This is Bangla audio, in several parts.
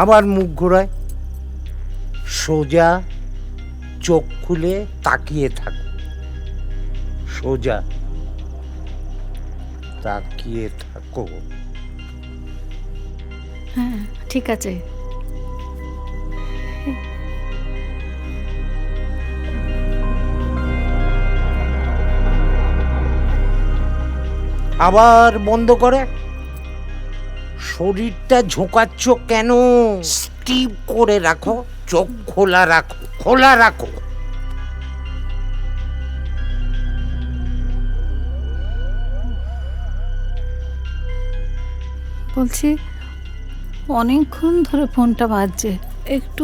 আবার মুখ ঘোরায়। সোজা চোখ খুলে তাকিয়ে থাকো, সোজা তাকিয়ে থাকো। হ্যাঁ ঠিক আছে। আবার বন্ধ করে। শরীরটা ঝোঁকাচ্ছ কেন? স্টিপ করে রাখো, চোখ খোলা রাখো, খোলা রাখো। বলছি অনেকক্ষণ ধরে ফোনটা বাজছে, একটু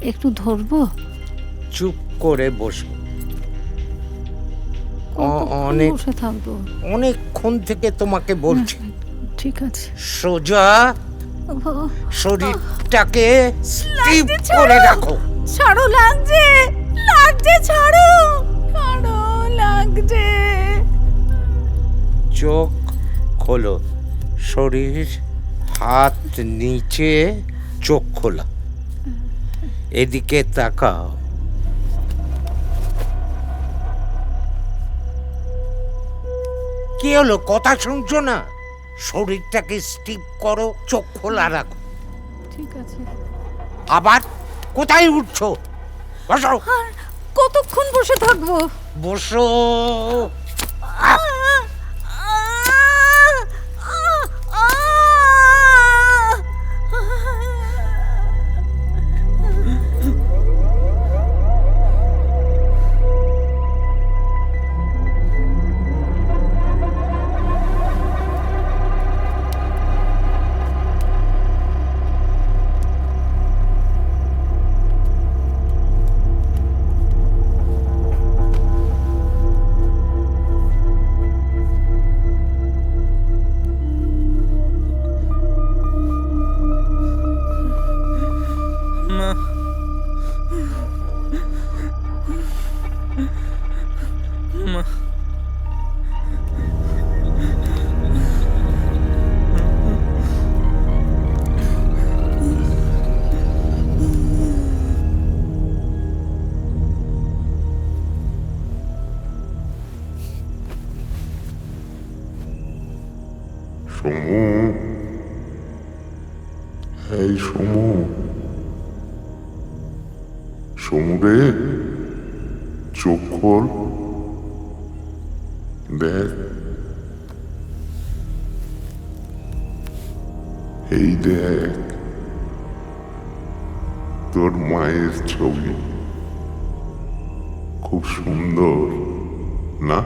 একটু ধরবো? চুপ করে বসো। কতক্ষণ বসে থাকবো? অনেকক্ষণ থেকে তোমাকে বলছি। ঠিক আছে। সোজা শরীরটাকে স্টিপ করে রাখো। ছাড়ো, লাগছে লাগছে, ছাড়ো ছাড়ো, লাগছে। চোখ খোলো, শরীর হাত নিচে, চোখ খোলা। এদিকে তাকাও। কি হলো, কথা শুনছো না? শরীরটাকে স্টিপ করো, চোখ খোলা রাখো। ঠিক আছে। আবার কোথায় উঠছো? বসো। আর কতক্ষণ বসে থাকবো? বসো। সমু, এই সমু, সমু রে, চোখ খোল, দেখ, এই দেখ তোর মায়ের ছবি। খুব সুন্দর না?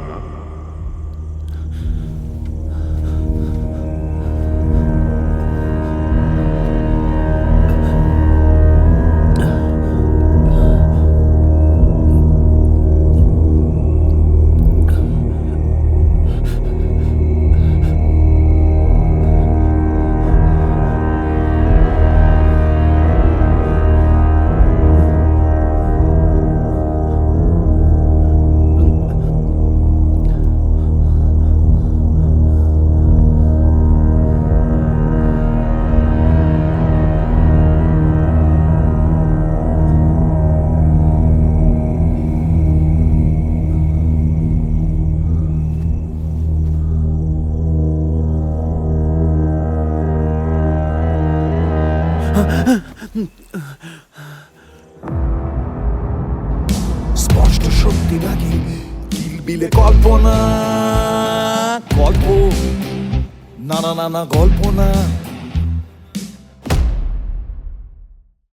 স্পষ্ট সত্যি নাকি কিলবিলে কল্পনা? গল্প না না না না, গল্প না।